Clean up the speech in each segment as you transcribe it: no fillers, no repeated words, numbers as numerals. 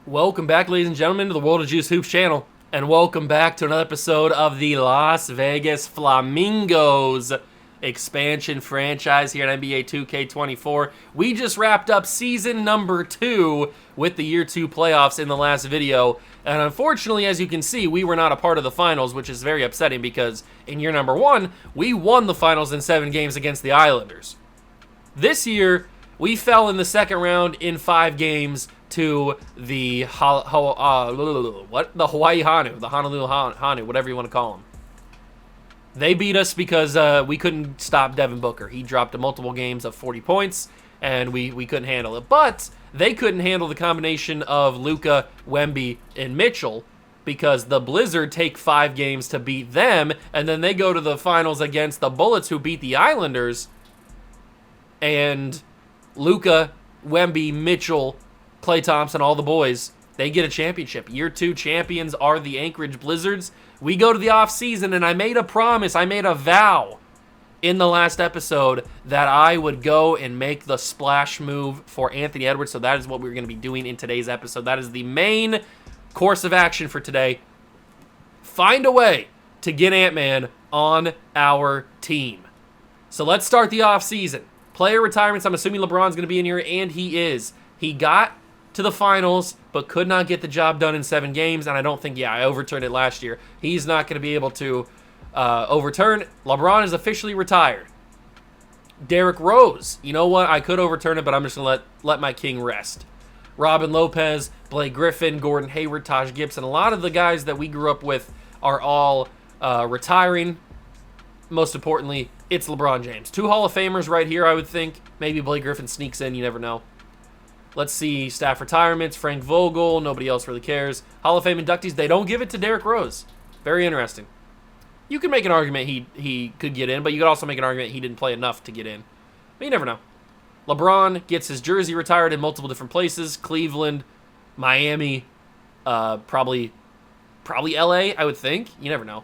Welcome back, ladies and gentlemen, to the World of Juice Hoops channel, and welcome back to another episode of the Las Vegas Flamingos expansion franchise here at NBA 2K24. We just wrapped up season number 2 with the year 2 playoffs in the last video, and unfortunately, as you can see, we were not a part of the finals, which is very upsetting because in year number 1, we won the finals in 7 games against the Islanders. This year, we fell in the second round in 5 games to the Hawaii Hanu, the Honolulu Hanu, whatever you want to call them. They beat us because we couldn't stop Devin Booker. He dropped multiple games of 40 points, and we couldn't handle it. But they couldn't handle the combination of Luka, Wemby, and Mitchell because the Blizzard take 5 games to beat them, and then they go to the finals against the Bullets, who beat the Islanders. And Luka, Wemby, Mitchell, Klay Thompson, all the boys, they get a championship. Year 2 champions are the Anchorage Blizzards. We go to the offseason, and I made a promise, I made a vow in the last episode that I would go and make the splash move for Anthony Edwards, so that is what we're going to be doing in today's episode. That is the main course of action for today. Find a way to get Ant-Man on our team. So let's start the offseason. Player retirements, I'm assuming LeBron's going to be in here, and he is. He got to the finals, but could not get the job done in 7 games, and I don't think, I overturned it last year. He's not going to be able to overturn. LeBron is officially retired. Derrick Rose, you know what? I could overturn it, but I'm just going to let my king rest. Robin Lopez, Blake Griffin, Gordon Hayward, Taj Gibson, a lot of the guys that we grew up with are all retiring. Most importantly, it's LeBron James. 2 Hall of Famers right here, I would think. Maybe Blake Griffin sneaks in, you never know. Let's see, staff retirements, Frank Vogel, nobody else really cares. Hall of Fame inductees, they don't give it to Derrick Rose. Very interesting. You can make an argument he could get in, but you could also make an argument he didn't play enough to get in. But you never know. LeBron gets his jersey retired in multiple different places. Cleveland, Miami, probably LA, I would think. You never know.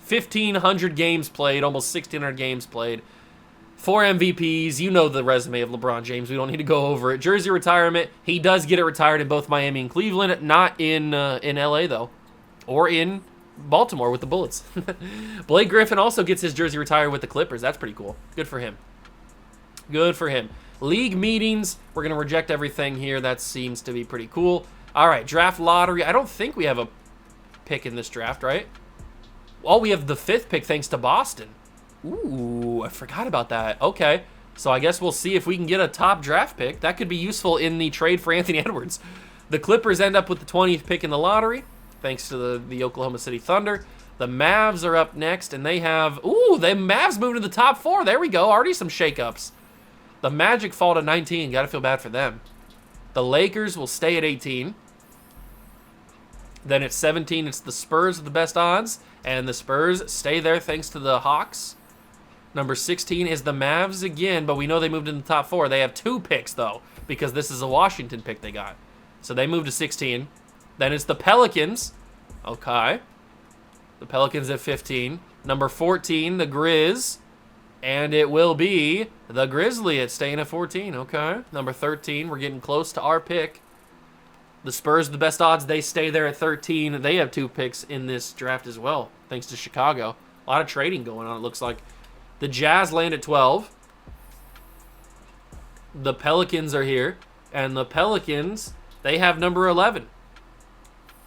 1,500 games played, almost 1,600 games played. 4 MVPs, you know the resume of LeBron James. We don't need to go over it. Jersey retirement, he does get it retired in both Miami and Cleveland, not in LA though, or in Baltimore with the Bullets. Blake Griffin also gets his jersey retired with the Clippers. That's pretty cool. Good for him. Good for him. League meetings, we're going to reject everything here. That seems to be pretty cool. All right, draft lottery. I don't think we have a pick in this draft, right? Oh, we have the 5th pick thanks to Boston. Ooh, I forgot about that. Okay, so I guess we'll see if we can get a top draft pick. That could be useful in the trade for Anthony Edwards. The Clippers end up with the 20th pick in the lottery, thanks to the Oklahoma City Thunder. The Mavs are up next, and they have... Ooh, the Mavs moved to the top 4. There we go. Already some shakeups. The Magic fall to 19. Got to feel bad for them. The Lakers will stay at 18. Then at 17, it's the Spurs with the best odds, and the Spurs stay there thanks to the Hawks. Number 16 is the Mavs again, but we know they moved in the top 4. They have 2 picks, though, because this is a Washington pick they got. So they moved to 16. Then it's the Pelicans. Okay. The Pelicans at 15. Number 14, the Grizz. And it will be the Grizzly at staying at 14. Okay. Number 13, we're getting close to our pick. The Spurs, the best odds, they stay there at 13. They have 2 picks in this draft as well, thanks to Chicago. A lot of trading going on, it looks like. The Jazz land at 12. The Pelicans are here. And the Pelicans, they have number 11.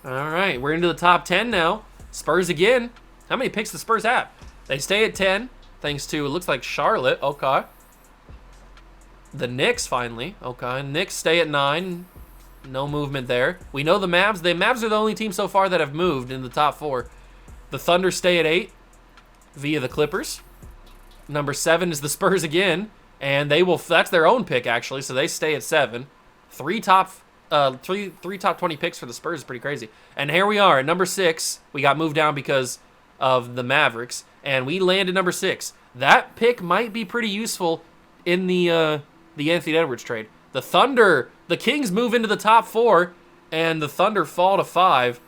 All right, we're into the top 10 now. Spurs again. How many picks the Spurs have? They stay at 10, thanks to, it looks like Charlotte. Okay. The Knicks, finally. Okay, Knicks stay at 9. No movement there. We know the Mavs. The Mavs are the only team so far that have moved in the top 4. The Thunder stay at 8 via the Clippers. Number 7 is the Spurs again, and they will. That's their own pick actually, so they stay at 7. 3 top 20 picks for the Spurs is pretty crazy. And here we are at number 6. We got moved down because of the Mavericks, and we landed number 6. That pick might be pretty useful in the Anthony Edwards trade. The Thunder, the Kings move into the top 4, and the Thunder fall to 5.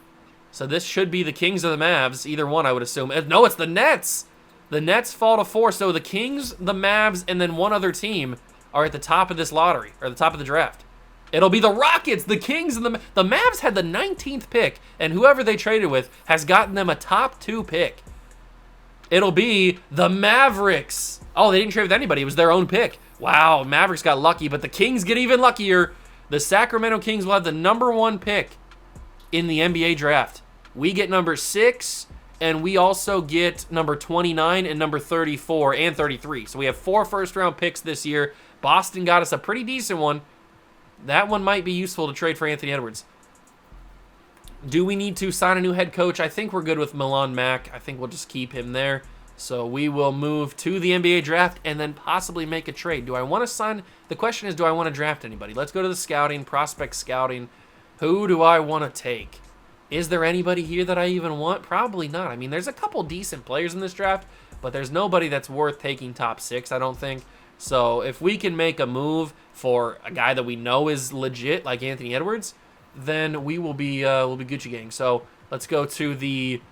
So this should be the Kings or the Mavs, either one I would assume. No, it's the Nets. The Nets fall to 4, so the Kings, the Mavs, and then one other team are at the top of this lottery, or the top of the draft. It'll be the Rockets, the Kings, and the Mavs had the 19th pick, and whoever they traded with has gotten them a top 2 pick. It'll be the Mavericks. Oh, they didn't trade with anybody. It was their own pick. Wow, Mavericks got lucky, but the Kings get even luckier. The Sacramento Kings will have the number 1 pick in the NBA draft. We get number 6, and we also get number 29 and number 34 and 33. So we have 4 first-round picks this year. Boston got us a pretty decent one. That one might be useful to trade for Anthony Edwards. Do we need to sign a new head coach? I think we're good with Milan Mack. I think we'll just keep him there. So we will move to the NBA draft and then possibly make a trade. Do I want to sign? The question is, do I want to draft anybody? Let's go to the scouting, prospect scouting. Who do I want to take? Is there anybody here that I even want? Probably not. I mean, there's a couple decent players in this draft, but there's nobody that's worth taking top 6, I don't think. So if we can make a move for a guy that we know is legit, like Anthony Edwards, then we'll be Gucci gang. So let's go to the,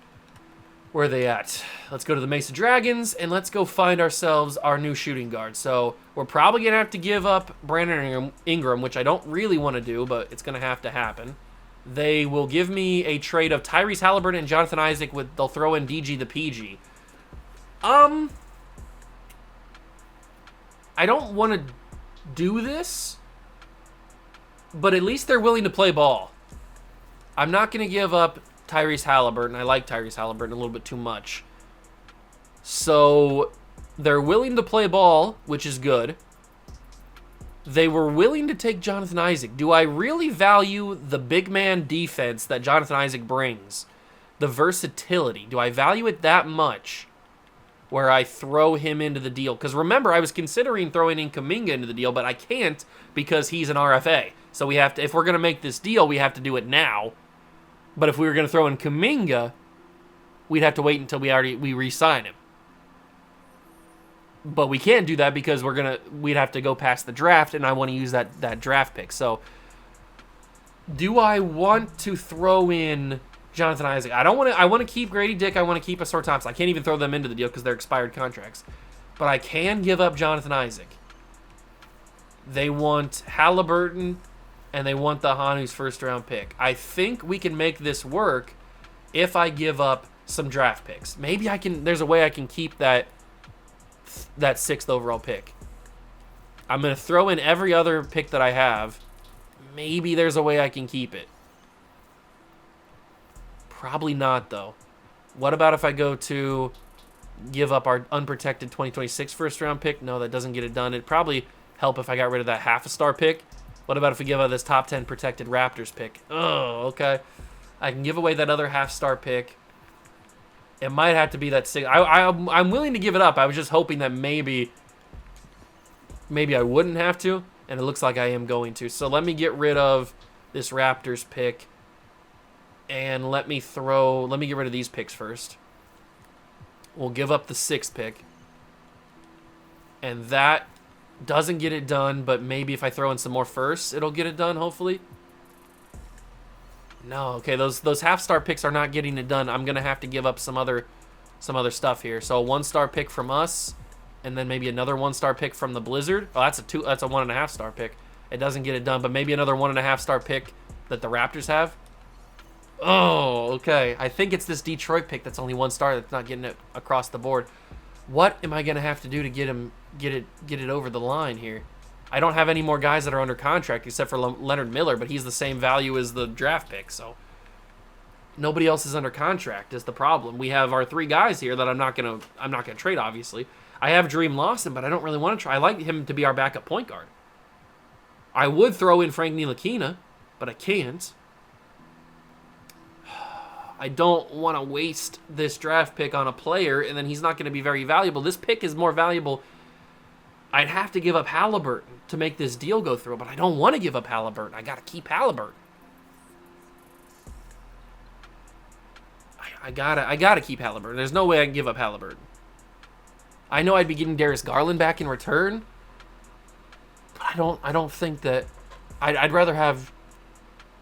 where are they at? Let's go to the Mesa Dragons, and let's go find ourselves our new shooting guard. So we're probably going to have to give up Brandon Ingram, which I don't really want to do, but it's going to have to happen. They will give me a trade of Tyrese Halliburton and Jonathan Isaac. They'll throw in DG the PG. I don't want to do this, but at least they're willing to play ball. I'm not going to give up Tyrese Halliburton. I like Tyrese Halliburton a little bit too much. So they're willing to play ball, which is good. They were willing to take Jonathan Isaac. Do I really value the big man defense that Jonathan Isaac brings? The versatility. Do I value it that much where I throw him into the deal? Because remember, I was considering throwing in Kuminga into the deal, but I can't because he's an RFA. So we have to, if we're going to make this deal, we have to do it now. But if we were going to throw in Kuminga, we'd have to wait until we re-sign him. But we can't do that because we'd have to go past the draft, and I want to use that draft pick. So do I want to throw in Jonathan Isaac? I want to keep Grady Dick. I want to keep Asor Thompson. I can't even throw them into the deal because they're expired contracts. But I can give up Jonathan Isaac. They want Halliburton, and they want the Hanu's first-round pick. I think we can make this work if I give up some draft picks. Maybe I can. There's a way I can keep that 6th overall pick. I'm going to throw in every other pick that I have. Maybe there's a way I can keep it. Probably not, though. What about if I go to give up our unprotected 2026 first-round pick? No, that doesn't get it done. It'd probably help if I got rid of that half-a-star pick. What about if we give up this top 10 protected Raptors pick? Oh, okay. I can give away that other half-star pick. It might have to be that 6. I'm willing to give it up. I was just hoping that maybe I wouldn't have to, and it looks like I am going to. So let me get rid of this Raptors pick, and let me get rid of these picks first. We'll give up the 6th pick, and that doesn't get it done, but maybe if I throw in some more firsts, it'll get it done, hopefully. No, okay, those half-star picks are not getting it done. I'm going to have to give up some other stuff here. So a 1-star pick from us, and then maybe another 1-star pick from the Blizzard. Oh, that's a 1.5-star pick. It doesn't get it done, but maybe another 1.5-star pick that the Raptors have. Oh, okay. I think it's this Detroit pick that's only 1 star that's not getting it across the board. What am I going to have to do to get it over the line here? I don't have any more guys that are under contract except for Leonard Miller, but he's the same value as the draft pick, so nobody else is under contract is the problem. We have our 3 guys here that I'm not gonna trade, obviously. I have Dream Lawson, but I don't really want to try. I like him to be our backup point guard. I would throw in Frank Ntilikina, but I can't. I don't want to waste this draft pick on a player, and then he's not going to be very valuable. This pick is more valuable. I'd have to give up Halliburton to make this deal go through, but I don't want to give up Halliburton. I got to keep Halliburton. I gotta keep Halliburton. There's no way I can give up Halliburton. I know I'd be getting Darius Garland back in return, but I don't think that. I'd rather have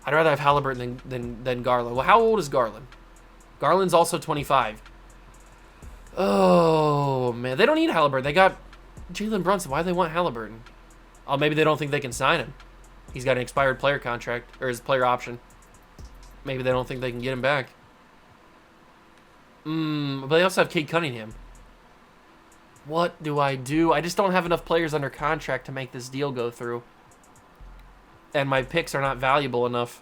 Halliburton than Garland. Well, how old is Garland? Garland's also 25. Oh man, they don't need Halliburton. They got Jalen Brunson. Why do they want Halliburton? Oh, maybe they don't think they can sign him. He's got an expired player contract, or his player option. Maybe they don't think they can get him back. But they also have Cade Cunningham. What do? I just don't have enough players under contract to make this deal go through. And my picks are not valuable enough.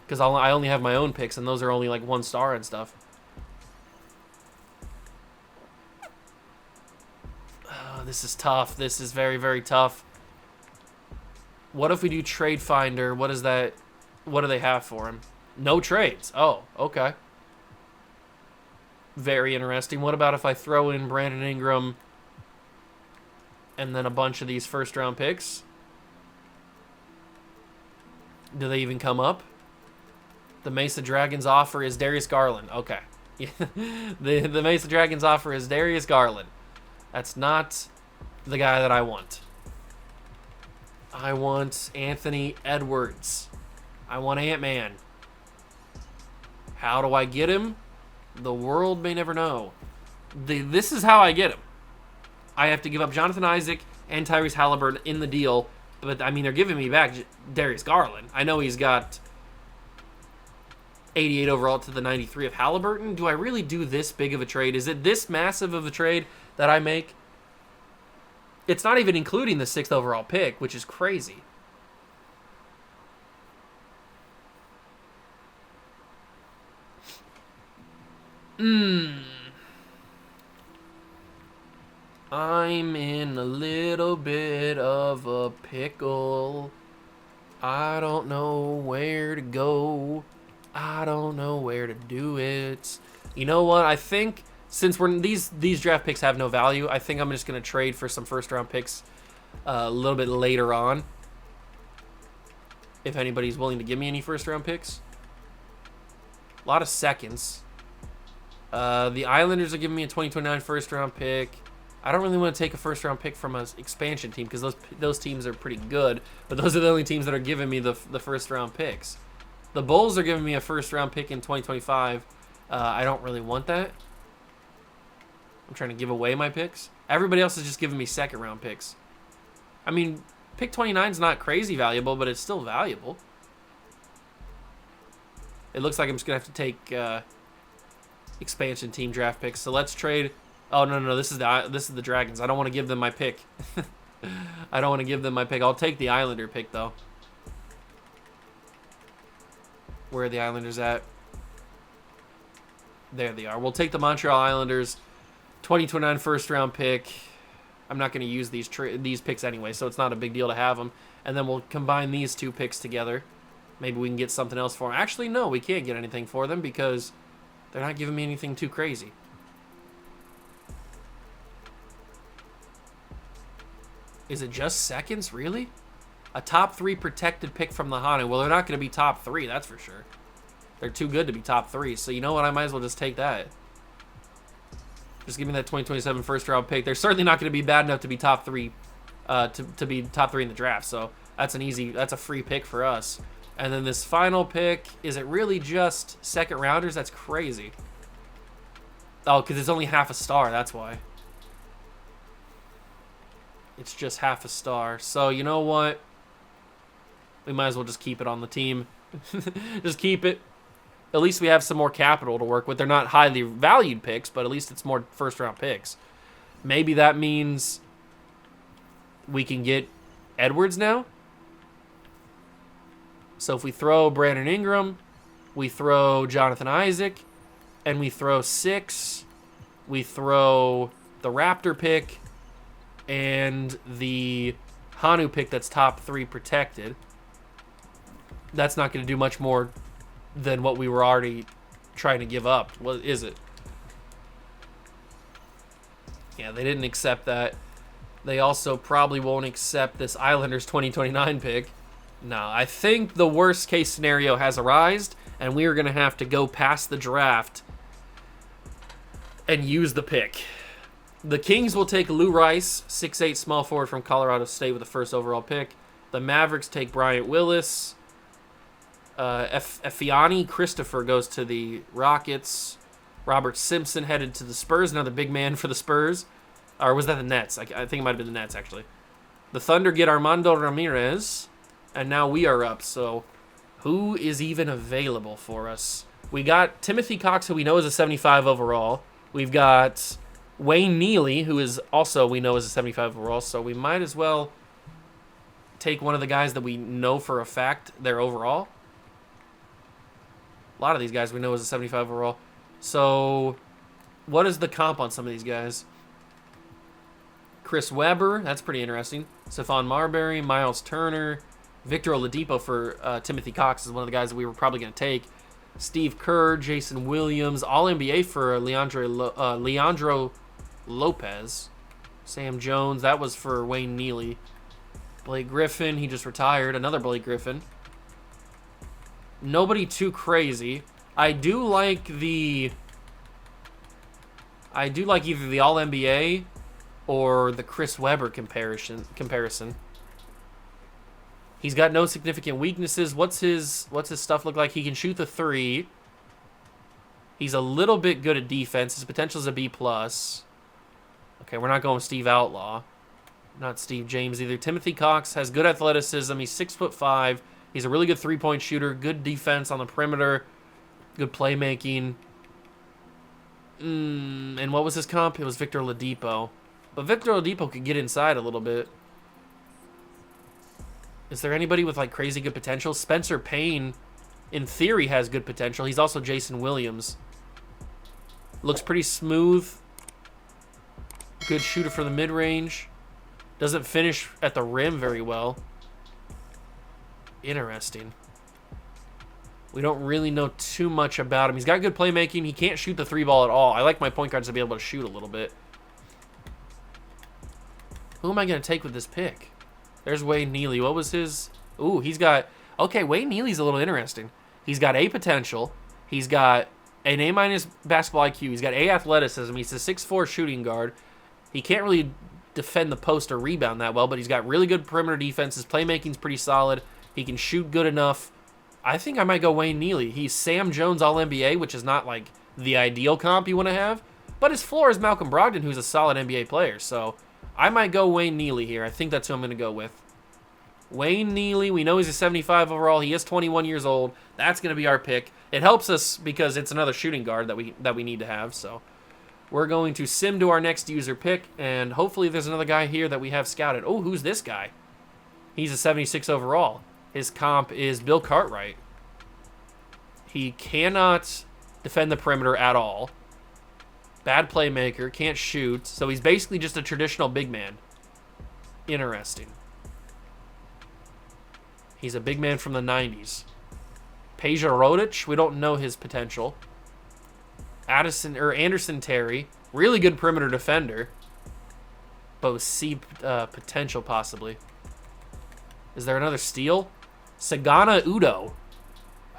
Because I only have my own picks, and those are only like 1 star and stuff. Oh, this is tough. This is very, very tough. What if we do Trade Finder? What is that? What do they have for him? No trades. Oh, okay. Very interesting. What about if I throw in Brandon Ingram and then a bunch of these first-round picks? Do they even come up? The Mesa Dragons offer is Darius Garland. Okay. the Mesa Dragons offer is Darius Garland. That's not the guy that I want. I want Anthony Edwards. I want Ant-Man. How do I get him? The world may never know. This is how I get him. I have to give up Jonathan Isaac and Tyrese Halliburton in the deal, but I mean they're giving me back Darius Garland. I know he's got 88 overall to the 93 of Halliburton. Do I really do this big of a trade? Is it this massive of a trade that I make? It's not even including the 6th overall pick, which is crazy. I'm in a little bit of a pickle. I don't know where to go. I don't know where to do it. You know what? I think since these draft picks have no value, I think I'm just going to trade for some first-round picks a little bit later on. If anybody's willing to give me any first-round picks. A lot of seconds. The Islanders are giving me a 2029 first-round pick. I don't really want to take a first-round pick from an expansion team because those teams are pretty good, but those are the only teams that are giving me the first-round picks. The Bulls are giving me a first-round pick in 2025. I don't really want that. I'm trying to give away my picks. Everybody else is just giving me second-round picks. I mean, pick 29 is not crazy valuable, but it's still valuable. It looks like I'm just going to have to take expansion team draft picks. So let's trade. Oh, no. This is the Dragons. I don't want to give them my pick. I don't want to give them my pick. I'll take the Islander pick, though. Where are the Islanders at? There they are. We'll take the Montreal Islanders 2029 first-round pick. I'm not going to use these picks anyway, so it's not a big deal to have them. And then we'll combine these 2 picks together. Maybe we can get something else for them. Actually, no, we can't get anything for them because they're not giving me anything too crazy. Is it just seconds, really? A top 3 protected pick from the Hanu. Well, they're not going to be top 3, that's for sure. They're too good to be top 3. So you know what? I might as well just take that. Just give me that 2027 first-round pick. They're certainly not going to be bad enough to be top 3, to be top 3 in the draft. So that's a free pick for us. And then this final pick, is it really just second rounders? That's crazy. Oh, because it's only half a star. That's why. It's just half a star. So you know what? We might as well just keep it on the team. Just keep it. At least we have some more capital to work with. They're not highly valued picks, but at least it's more first-round picks. Maybe that means we can get Edwards now. So if we throw Brandon Ingram, we throw Jonathan Isaac, and we throw 6, we throw the Raptor pick, and the Hanu pick that's top 3 protected. That's not going to do much more than what we were already trying to give up. What is it? Yeah, they didn't accept that. They also probably won't accept this Islanders 2029 pick. No, I think the worst case scenario has arisen, and we are going to have to go past the draft and use the pick. The Kings will take Lou Rice, 6'8" small forward from Colorado State with the first overall pick. The Mavericks take Bryant Willis. Efiani Christopher goes to the Rockets. Robert Simpson headed to the Spurs, another big man for the Spurs. Or was that the Nets? I think it might have been the Nets, actually. The Thunder get Armando Ramirez, and now we are up. So who is even available for us? We got Timothy Cox, who we know is a 75 overall. We've got Wayne Neely, who is also we know is a 75 overall. So we might as well take one of the guys that we know for a fact they're overall. A lot of these guys we know is a 75 overall. So what is the comp on some of these guys? Chris Webber, that's pretty interesting. Stephon Marbury, Miles Turner, Victor Oladipo for Timothy Cox is one of the guys that we were probably going to take. Steve Kerr, Jason Williams, All-NBA for Leandro Lopez. Sam Jones, that was for Wayne Neely. Blake Griffin, he just retired. Another Blake Griffin. Nobody too crazy. I do like either the All-NBA or the Chris Webber comparison. He's got no significant weaknesses. What's his stuff look like? He can shoot the three. He's a little bit good at defense. His potential is a B+. Okay, we're not going with Steve Outlaw. Not Steve James either. Timothy Cox has good athleticism. He's 6'5". He's a really good three-point shooter. Good defense on the perimeter. Good playmaking. And what was his comp? It was Victor Oladipo. But Victor Oladipo could get inside a little bit. Is there anybody with like crazy good potential? Spencer Payne, in theory, has good potential. He's also Jason Williams. Looks pretty smooth. Good shooter for the mid-range. Doesn't finish at the rim very well. Interesting. We don't really know too much about him. He's got good playmaking. He can't shoot the three ball at all. I like my point guards to be able to shoot a little bit. Who am I going to take with this pick? There's Wayne Neely. What was his... Ooh, he's got... Okay, Wayne Neely's a little interesting. He's got A potential. He's got an A- basketball IQ. He's got A athleticism. He's a 6'4" shooting guard. He can't really defend the post or rebound that well, but he's got really good perimeter defense. His playmaking's pretty solid. He can shoot good enough. I think I might go Wayne Neely. He's Sam Jones All-NBA, which is not like the ideal comp you want to have, but his floor is Malcolm Brogdon, who's a solid NBA player. So I might go Wayne Neely here. I think that's who I'm going to go with. Wayne Neely, we know he's a 75 overall. He is 21 years old. That's going to be our pick. It helps us because it's another shooting guard that we need to have. So we're going to sim to our next user pick, and hopefully there's another guy here that we have scouted. Oh, who's this guy? He's a 76 overall. His comp is Bill Cartwright. He cannot defend the perimeter at all. Bad playmaker, can't shoot. So he's basically just a traditional big man. Interesting. He's a big man from the 90s. Peja Rodic, we don't know his potential. Anderson Terry, really good perimeter defender. But with C potential possibly. Is there another steal? Sagana Udo.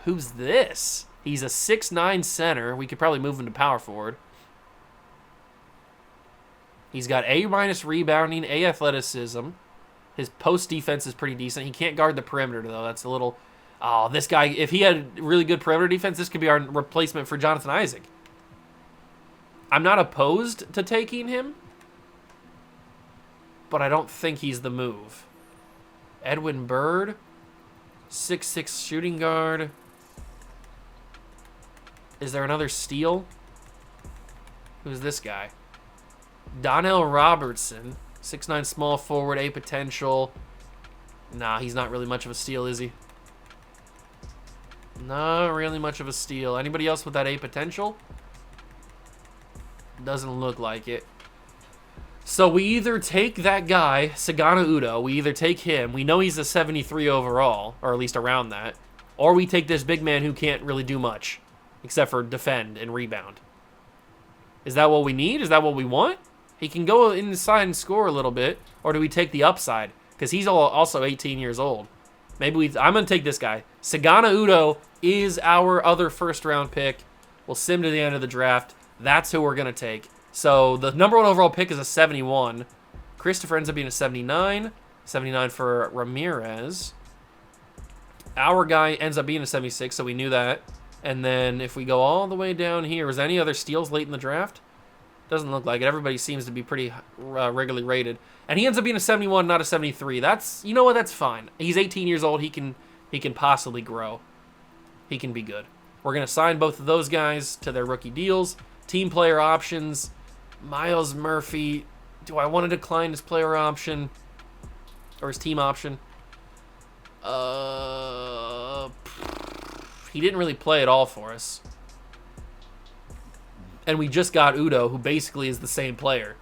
Who's this? He's a 6'9" center. We could probably move him to power forward. He's got A- rebounding, A athleticism. His post defense is pretty decent. He can't guard the perimeter, though. That's a little... Oh, this guy, if he had really good perimeter defense, this could be our replacement for Jonathan Isaac. I'm not opposed to taking him, but I don't think he's the move. Edwin Bird, 6'6" shooting guard. Is there another steal? Who's this guy? Donnell Robertson, 6'9" small forward, A potential. Nah, he's not really much of a steal, is he? Not really much of a steal. Anybody else with that A potential? Doesn't look like it. So we either take that guy, Sagana Udo, we either take him, we know he's a 73 overall, or at least around that, or we take this big man who can't really do much, except for defend and rebound. Is that what we need? Is that what we want? He can go inside and score a little bit, or do we take the upside? Because he's also 18 years old. I'm going to take this guy. Sagana Udo is our other first-round pick. We'll sim to the end of the draft. That's who we're going to take. So the number one overall pick is a 71. Christopher ends up being a 79. 79 for Ramirez. Our guy ends up being a 76, so we knew that. And then if we go all the way down here, is there any other steals late in the draft? Doesn't look like it. Everybody seems to be pretty regularly rated. And he ends up being a 71, not a 73. That's, you know what, that's fine. He's 18 years old. He can possibly grow. He can be good. We're going to sign both of those guys to their rookie deals. Team player options. Miles Murphy. Do I want to decline his player option? Or his team option? He didn't really play at all for us. And we just got Udo, who basically is the same player.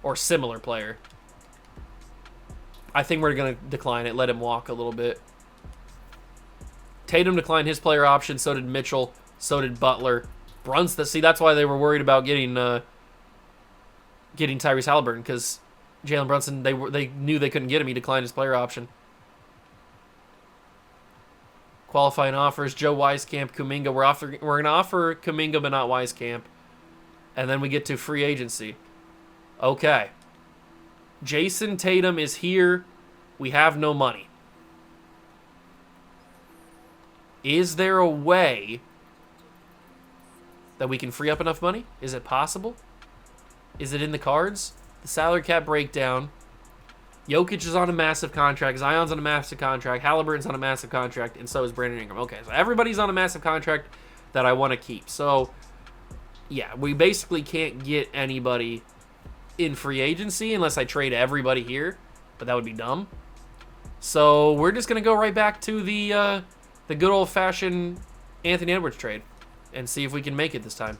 Or similar player. I think we're going to decline it. Let him walk a little bit. Tatum declined his player option. So did Mitchell. So did Butler. Brunson. See, that's why they were worried about getting Tyrese Halliburton. Because Jalen Brunson, they knew they couldn't get him. He declined his player option. Qualifying offers, Joe Wieskamp, Kuminga. We're going to offer Kuminga, but not Wieskamp. And then we get to free agency. Okay. Jason Tatum is here. We have no money. Is there a way that we can free up enough money? Is it possible? Is it in the cards? The salary cap breakdown. Jokic is on a massive contract. Zion's on a massive contract. Halliburton's on a massive contract. And so is Brandon Ingram. Okay, so everybody's on a massive contract that I want to keep. So, yeah, we basically can't get anybody in free agency unless I trade everybody here. But that would be dumb. So, we're just going to go right back to the good old-fashioned Anthony Edwards trade and see if we can make it this time.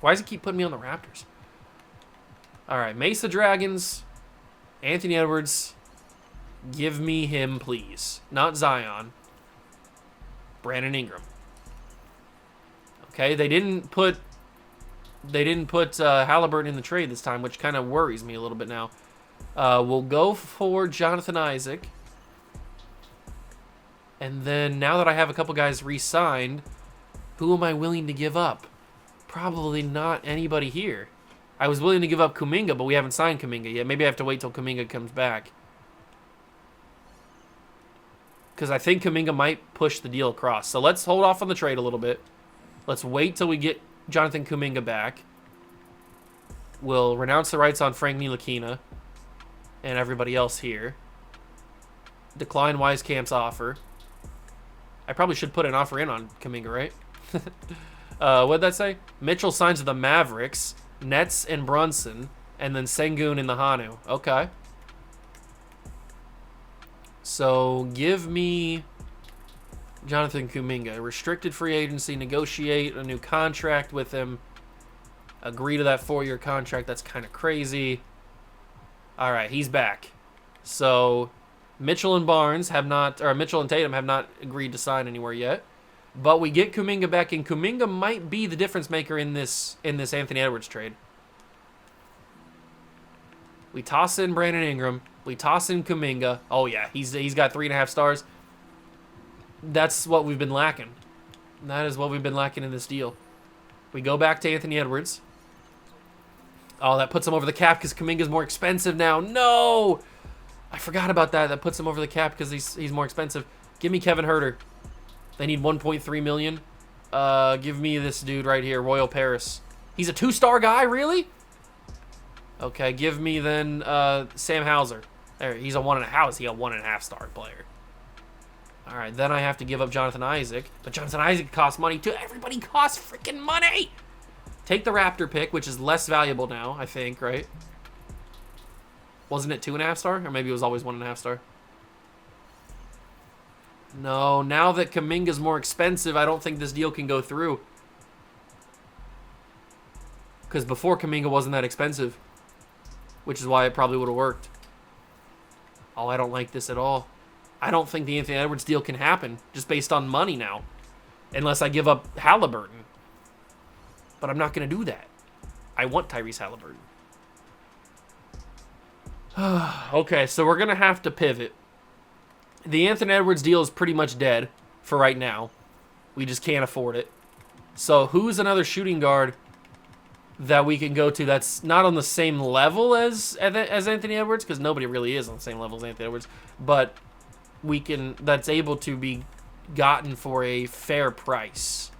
Why does he keep putting me on the Raptors? All right, Mesa Dragons... Anthony Edwards, give me him, please. Not Zion. Brandon Ingram. Okay, they didn't put Halliburton in the trade this time, which kind of worries me a little bit now. We'll go for Jonathan Isaac. And then now that I have a couple guys re-signed, who am I willing to give up? Probably not anybody here. I was willing to give up Kuminga, but we haven't signed Kuminga yet. Maybe I have to wait till Kuminga comes back. Because I think Kuminga might push the deal across. So let's hold off on the trade a little bit. Let's wait till we get Jonathan Kuminga back. We'll renounce the rights on Frank Ntilikina and everybody else here. Decline Wieskamp's offer. I probably should put an offer in on Kuminga, right? What'd that say? Mitchell signs with the Mavericks. Nets and Brunson, and then Sengun and the Hanu. Okay. So, give me Jonathan Kuminga. Restricted free agency, negotiate a new contract with him. Agree to that 4-year contract. That's kind of crazy. All right, he's back. So, Mitchell and Mitchell and Tatum have not agreed to sign anywhere yet. But we get Kuminga back, and Kuminga might be the difference maker in this Anthony Edwards trade. We toss in Brandon Ingram. We toss in Kuminga. Oh, yeah, he's got 3.5 stars. That's what we've been lacking. That is what we've been lacking in this deal. We go back to Anthony Edwards. Oh, that puts him over the cap because Kuminga's more expensive now. No! I forgot about that. That puts him over the cap because he's more expensive. Give me Kevin Huerter. They need 1.3 million. Give me this dude right here, Royal Paris. He's a 2-star guy, really? Okay, give me then Sam Hauser. There, he's a 1.5. How is he a 1.5 star player? All right, then I have to give up Jonathan Isaac. But Jonathan Isaac costs money too. Everybody costs freaking money. Take the Raptor pick, which is less valuable now, I think, right? Wasn't it 2.5 star? Or maybe it was always 1.5 star. No, now that Kuminga's more expensive, I don't think this deal can go through. Because before Kuminga wasn't that expensive. Which is why it probably would have worked. Oh, I don't like this at all. I don't think the Anthony Edwards deal can happen just based on money now. Unless I give up Halliburton. But I'm not going to do that. I want Tyrese Halliburton. Okay, so we're going to have to pivot. The Anthony Edwards deal is pretty much dead for right now. We just can't afford it. So who's another shooting guard that we can go to that's not on the same level as Anthony Edwards? Because nobody really is on the same level as Anthony Edwards. But that's able to be gotten for a fair price.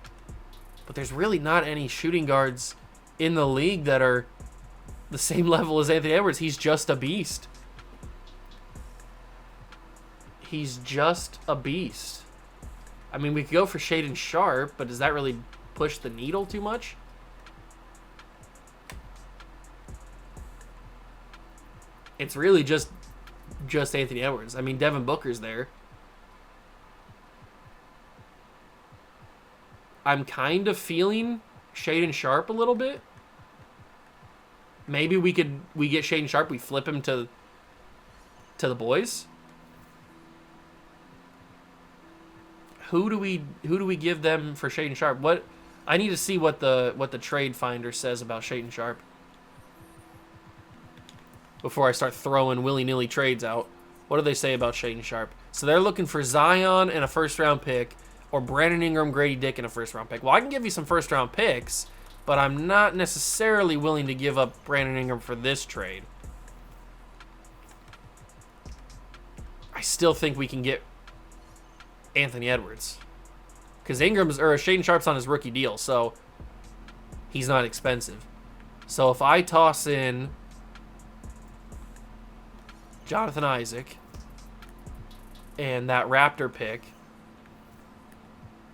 But there's really not any shooting guards in the league that are the same level as Anthony Edwards. He's just a beast. He's just a beast. I mean, we could go for Shaedon Sharpe, but does that really push the needle too much? It's really just Anthony Edwards. I mean, Devin Booker's there. I'm kind of feeling Shaedon Sharpe a little bit. Maybe we get Shaedon Sharpe, we flip him to the boys. Who do we give them for Shaedon Sharpe? What I need to see what the trade finder says about Shaedon Sharpe before I start throwing willy-nilly trades out. What do they say about Shaedon Sharpe? So they're looking for Zion and a first-round pick, or Brandon Ingram, Grady Dick, and a first-round pick. Well, I can give you some first-round picks, but I'm not necessarily willing to give up Brandon Ingram for this trade. I still think we can get Anthony Edwards, because Shaedon Sharpe's on his rookie deal, so he's not expensive. So if I toss in Jonathan Isaac and that Raptor pick,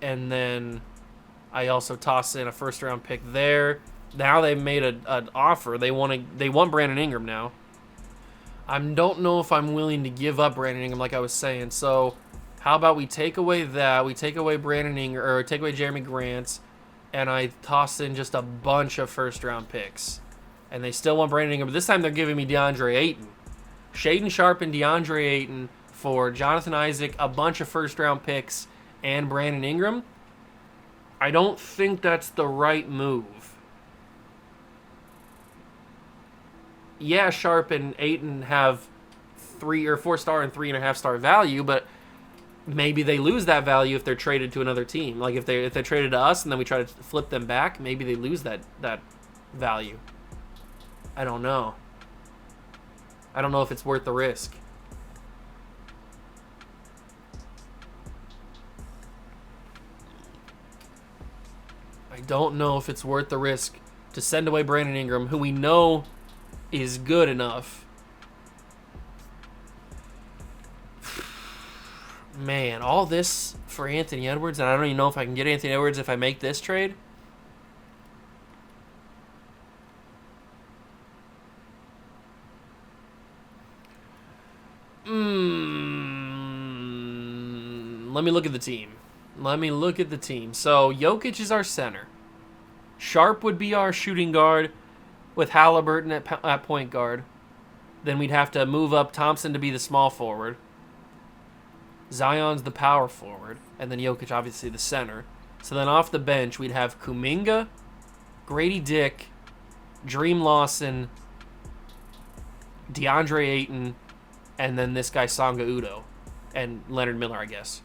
and then I also toss in a first-round pick there. Now they've made an offer. They want Brandon Ingram now. I don't know if I'm willing to give up Brandon Ingram, like I was saying. So how about we take away that? We take away Brandon Ingram, or take away Jeremy Grant, and I toss in just a bunch of first-round picks. And they still want Brandon Ingram, but this time they're giving me DeAndre Ayton. Shaedon Sharpe and DeAndre Ayton for Jonathan Isaac, a bunch of first-round picks, and Brandon Ingram. I don't think that's the right move. Yeah, Sharpe and Ayton have 3 or 4-star and 3.5-star value, but maybe they lose that value if they're traded to another team. Like if they're traded to us and then we try to flip them back, maybe they lose that value. I don't know. I don't know if it's worth the risk. I don't know if it's worth the risk to send away Brandon Ingram, who we know is good enough. Man, all this for Anthony Edwards, and I don't even know if I can get Anthony Edwards if I make this trade. Let me look at the team. So Jokic is our center. Sharpe would be our shooting guard with Halliburton at point guard. Then we'd have to move up Thompson to be the small forward. Zion's the power forward. And then Jokic, obviously, the center. So then off the bench, we'd have Kuminga, Grady Dick, Dream Lawson, DeAndre Ayton, and then this guy Songa Udo. And Leonard Miller, I guess.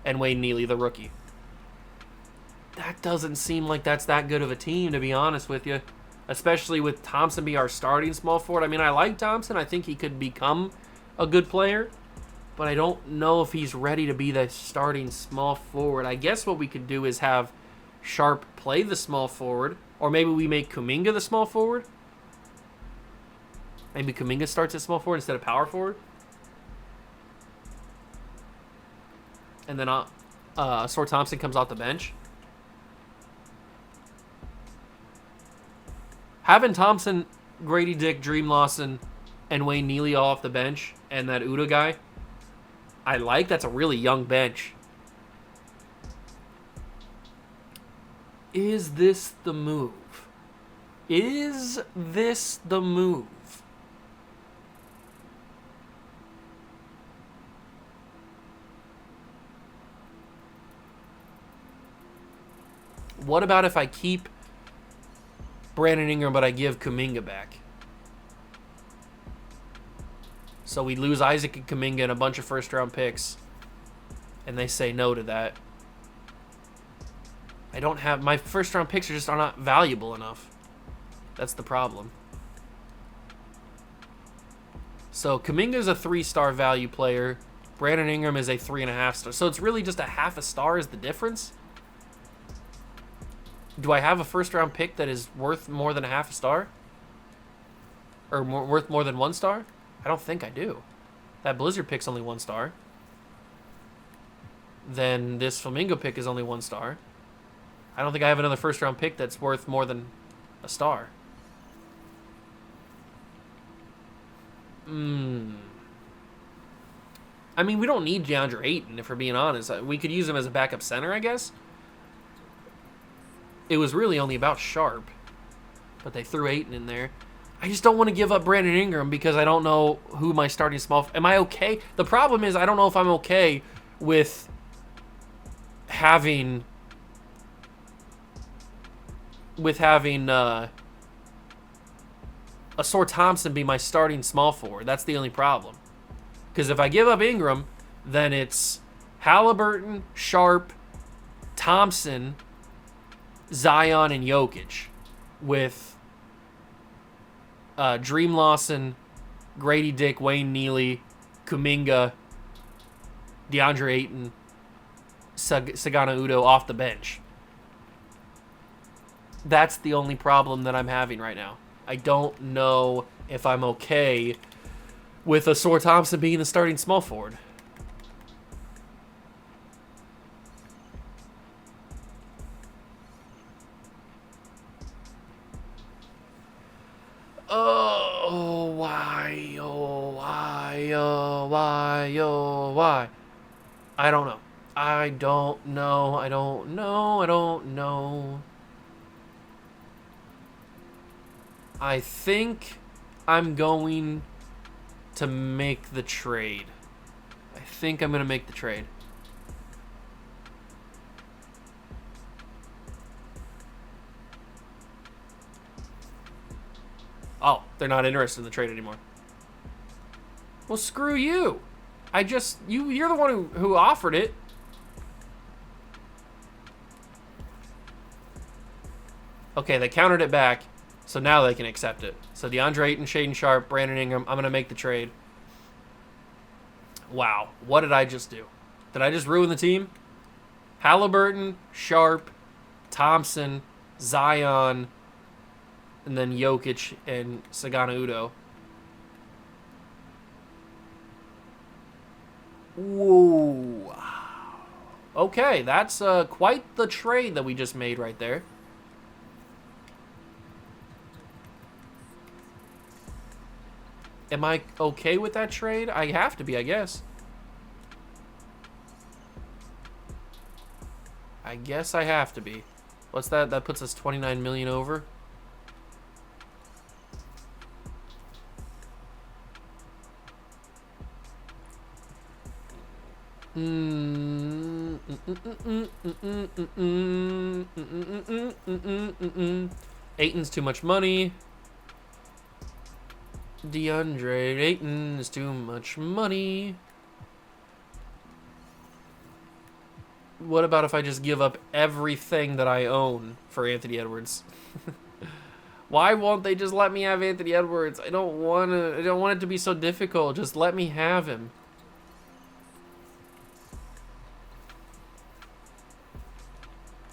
And Wayne Neely, the rookie. That doesn't seem like that's that good of a team, to be honest with you. Especially with Thompson be our starting small forward. I mean, I like Thompson. I think he could become a good player. But I don't know if he's ready to be the starting small forward. I guess what we could do is have Sharpe play the small forward. Or maybe we make Kuminga the small forward. Maybe Kuminga starts at small forward instead of power forward. And then Sor Thompson comes off the bench. Having Thompson, Grady Dick, Dream Lawson, and Wayne Neely all off the bench, and that Udo guy, I like. That's a really young bench. Is this the move? Is this the move? What about if I keep Brandon Ingram, but I give Kuminga back? So we lose Isaac and Kuminga and a bunch of first-round picks, and they say no to that. I don't have... My first-round picks are not valuable enough. That's the problem. So Kuminga's a 3-star value player. Brandon Ingram is a 3.5-star. So it's really just a half a star is the difference? Do I have a first-round pick that is worth more than a half a star? Or worth more than 1 star? I don't think I do. That Blizzard pick's only 1 star. Then this Flamingo pick is only 1 star. I don't think I have another first-round pick that's worth more than a star. I mean, we don't need DeAndre Ayton, if we're being honest. We could use him as a backup center, I guess. It was really only about Sharp. But they threw Ayton in there. I just don't want to give up Brandon Ingram because I don't know who my starting small... Am I okay? The problem is I don't know if I'm okay with having... Asor Thompson be my starting small forward. That's the only problem. Because if I give up Ingram, then it's Halliburton, Sharp, Thompson, Zion, and Jokic. With Dream Lawson, Grady Dick, Wayne Neely, Kuminga, DeAndre Ayton, Sagana Udo off the bench. That's the only problem that I'm having right now. I don't know if I'm okay with Asor Thompson being the starting small forward. Oh, why? Oh, why? Oh, why? Oh, why? I don't know. I don't know. I don't know. I don't know. I think I'm going to make the trade. I think I'm going to make the trade. Oh, they're not interested in the trade anymore. Well, screw you. You're the one who offered it. Okay, they countered it back, so now they can accept it. So DeAndre Ayton, Shaedon Sharp, Brandon Ingram, I'm going to make the trade. Wow, what did I just do? Did I just ruin the team? Halliburton, Sharp, Thompson, Zion, and then Jokic and Sagana Udo. Whoa. Okay, that's quite the trade that we just made right there. Am I okay with that trade? I have to be, I guess. I guess I have to be. What's that? That puts us 29 million over. Ayton's too much money. DeAndre Ayton is too much money. What about if I just give up everything that I own for Anthony Edwards? Why won't they just let me have Anthony Edwards? I don't want it to be so difficult. Just let me have him.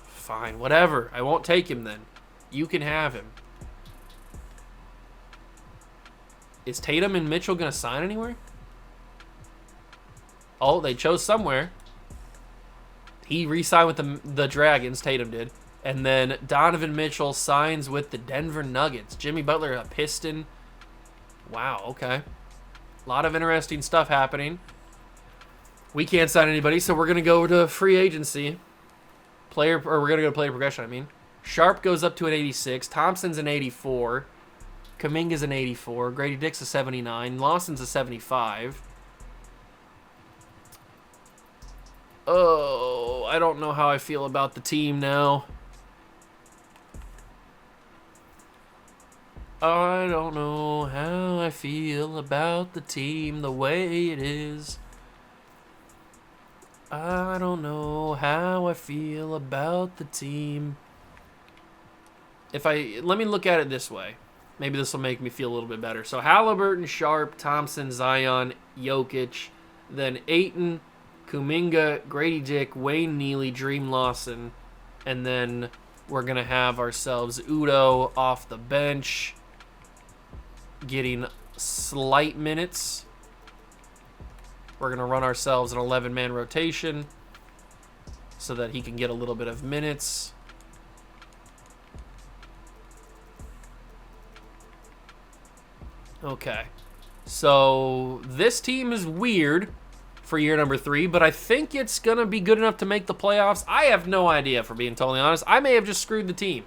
Fine, whatever. I won't take him then. You can have him. Is Tatum and Mitchell going to sign anywhere? Oh, they chose somewhere. He re-signed with the Dragons, Tatum did. And then Donovan Mitchell signs with the Denver Nuggets. Jimmy Butler, a Piston. Wow, okay. A lot of interesting stuff happening. We can't sign anybody, so we're going to go to free agency. We're going to go to player progression, I mean. Sharp goes up to an 86. Thompson's an 84. Kuminga's an 84. Grady Dick's a 79. Lawson's a 75. Oh, I don't know how I feel about the team now. I don't know how I feel about the team the way it is. I don't know how I feel about the team. Let me look at it this way. Maybe this will make me feel a little bit better. So Halliburton, Sharp, Thompson, Zion, Jokic, then Ayton, Kuminga, Grady Dick, Wayne Neely, Dream Lawson, and then We're going to have ourselves Udo off the bench, getting slight minutes. We're going to run ourselves an 11-man rotation so that he can get a little bit of minutes. Okay. So this team is weird for year number 3, but I think it's going to be good enough to make the playoffs. I have no idea, for being totally honest. I may have just screwed the team.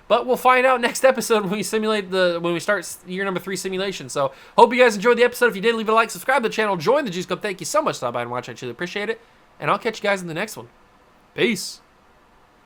But we'll find out next episode when we start year number 3 simulation. So hope you guys enjoyed the episode. If you did, leave a like, subscribe to the channel, join the Juice Club. Thank you so much for stopping by and watching. I truly appreciate it. And I'll catch you guys in the next one. Peace.